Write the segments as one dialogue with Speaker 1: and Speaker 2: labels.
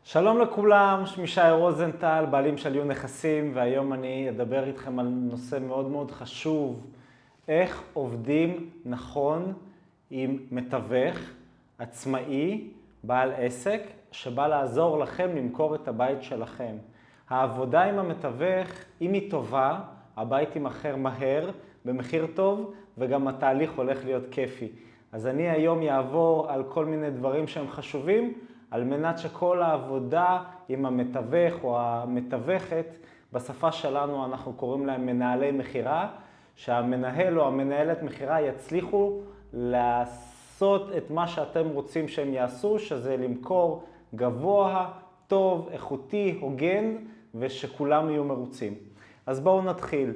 Speaker 1: שלום לכולם, שמי שי רוזנטל, בעלים של יו נכסים, והיום אני אדבר איתכם על נושא מאוד מאוד חשוב, איך עובדים נכון עם מתווך עצמאי, בעל עסק, שבא לעזור לכם למכור את הבית שלכם. העבודה עם המתווך, אם היא טובה, הבית יימכר מהר, במחיר טוב, וגם התהליך הולך להיות כיפי. אז אני היום אעבור על כל מיני דברים שהם חשובים, על מנת שכל העבודה עם המתווך או המתווכת, בשפה שלנו אנחנו קוראים להם מנהלי מחירה, שהמנהל או המנהלת מחירה יצליחו לעשות את מה שאתם רוצים שהם יעשו, שזה למכור גבוה, טוב, איכותי, הוגן, ושכולם יהיו מרוצים. אז בואו נתחיל.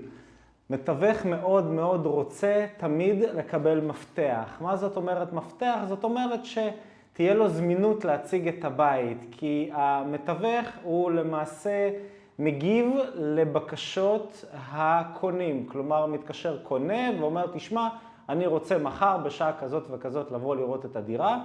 Speaker 1: מתווך מאוד מאוד רוצה תמיד לקבל מפתח. מה זאת אומרת מפתח? זאת אומרת שתהיה לו זמינות להציג את הבית, כי המתווך הוא למעשה מגיב לבקשות הקונים. כלומר, מתקשר קונה ואומר, תשמע, אני רוצה מחר בשעה כזאת וכזאת לבוא לראות את הדירה.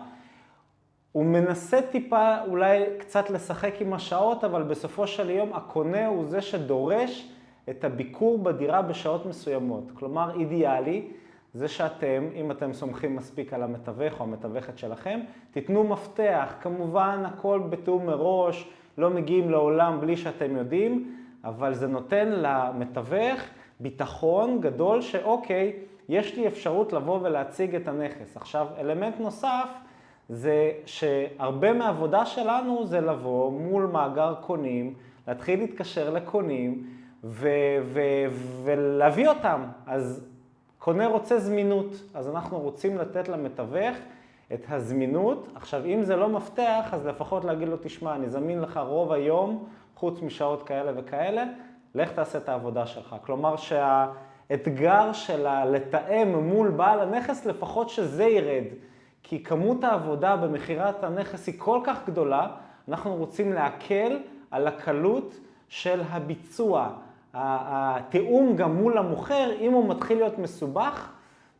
Speaker 1: הוא מנסה טיפה אולי קצת לשחק עם השעות, אבל בסופו של יום הקונה הוא זה שדורש את הביקור בדירה בשעות מסוימות. כלומר, אידיאלי זה שאתם, אם אתם סומכים מספיק על המתווך או המתווכת שלכם, תיתנו מפתח. כמובן, הכל בתיאום מראש, לא מגיעים לעולם בלי שאתם יודעים, אבל זה נותן למתווך ביטחון גדול שאוקיי, יש לי אפשרות לבוא ולהציג את הנכס. עכשיו, אלמנט נוסף זה שהרבה מהעבודה שלנו זה לבוא מול מאגר קונים, להתחיל להתקשר לקונים, ולהביא אותם. אז קונה רוצה זמינות, אז אנחנו רוצים לתת למתווך את הזמינות. עכשיו, אם זה לא מפתח, אז לפחות להגיד לו, תשמע, אני זמין לך רוב היום, חוץ משעות כאלה וכאלה, לך תעשה את העבודה שלך. כלומר שהאתגר שלה לתאם מול בעל הנכס, לפחות שזה ירד. כי כמות העבודה במכירת הנכס היא כל כך גדולה, אנחנו רוצים להקל על הקלות של הביצוע. התיאום גם מול המוכר, אם הוא מתחיל להיות מסובך,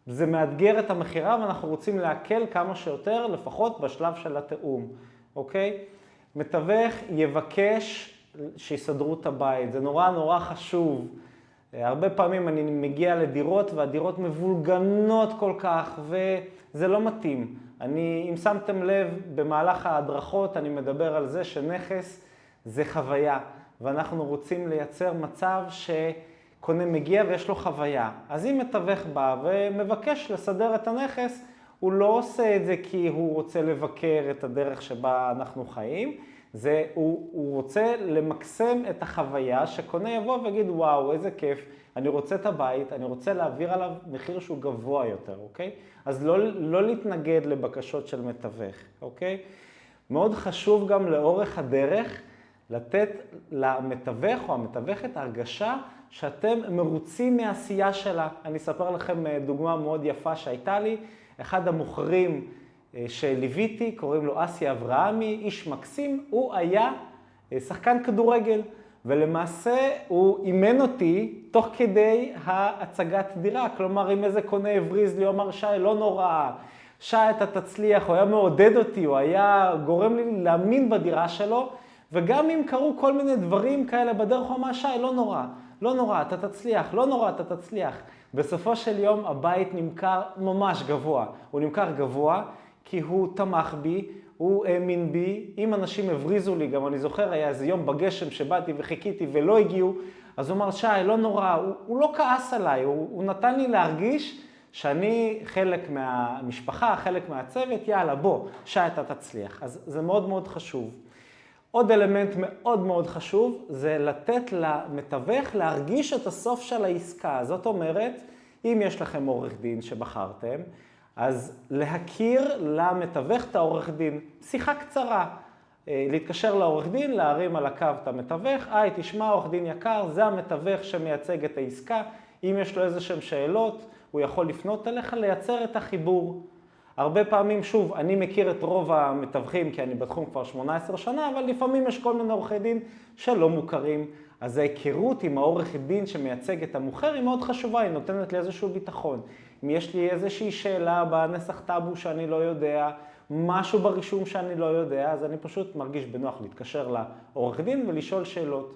Speaker 1: זה מאתגר את המכירה, ואנחנו רוצים להקל כמה שיותר, לפחות בשלב של התיאום, אוקיי? מתווך יבקש שיסדרו את הבית, זה נורא נורא חשוב. הרבה פעמים אני מגיע לדירות, והדירות מבולגנות כל כך, וזה לא מתאים. אם שמתם לב, במהלך ההדרכות אני מדבר על זה שנכס זה חוויה. ואנחנו רוצים לייצר מצב שקונה מגיע ויש לו חוויה. אז אם מתווך בא ומבקש לסדר את הנכס, הוא לא עושה את זה כי הוא רוצה לבקר את הדרך שבה אנחנו חיים, הוא רוצה למקסם את החוויה שקונה יבוא ויגיד, וואו, איזה כיף, אני רוצה את הבית, אני רוצה להעביר עליו מחיר שהוא גבוה יותר, אוקיי? אז לא להתנגד לבקשות של מתווך, אוקיי? מאוד חשוב גם לאורך הדרך, לתת למתווך או המתווכת הרגשה שאתם מרוצים מהעשייה שלה. אני אספר לכם דוגמה מאוד יפה שהייתה לי. אחד המוכרים שליוויתי, קוראים לו אסי אברהמי, איש מקסים, הוא היה שחקן כדורגל. ולמעשה הוא אימן אותי תוך כדי ההצגת דירה. כלומר, אם איזה קונה הבריז לי, הוא אמר, שי, לא נורא, שי, אתה תצליח, הוא היה מעודד אותי, הוא היה גורם לי להאמין בדירה שלו, וגם אם קרו כל מיני דברים כאלה בדרך, הוא אמר, שי, לא נורא, לא נורא, אתה תצליח, לא נורא, אתה תצליח. בסופו של יום הבית נמכר ממש גבוה. הוא נמכר גבוה כי הוא תמך בי, הוא האמין בי. אם אנשים הבריזו לי, גם אני זוכר, היה איזה יום בגשם שבאתי וחיכיתי ולא הגיעו, אז הוא אמר, שי, לא נורא, הוא לא כעס עליי, הוא נתן לי להרגיש שאני חלק מהמשפחה, חלק מהצוות, יאללה, בוא, שי, אתה תצליח. אז זה מאוד מאוד חשוב. עוד אלמנט מאוד מאוד חשוב זה לתת למתווך להרגיש את הסוף של העסקה. זאת אומרת, אם יש לכם עורך דין שבחרתם, אז להכיר למתווך את העורך דין. שיחה קצרה, להתקשר לעורך דין, להרים על הקו את המתווך, תשמע עורך דין יקר, זה המתווך שמייצג את העסקה. אם יש לו איזשהם שאלות, הוא יכול לפנות אליך לייצר את החיבור. הרבה פעמים, שוב, אני מכיר את רוב המתווכים, כי אני בתחום כבר 18 שנה, אבל לפעמים יש כל מיני עורכי דין שלא מוכרים. אז ההיכרות עם העורך דין שמייצג את המוכר היא מאוד חשובה, היא נותנת לי איזשהו ביטחון. אם יש לי איזושהי שאלה בנסח טאבו שאני לא יודע, משהו ברישום שאני לא יודע, אז אני פשוט מרגיש בנוח להתקשר לעורך דין ולשאול שאלות.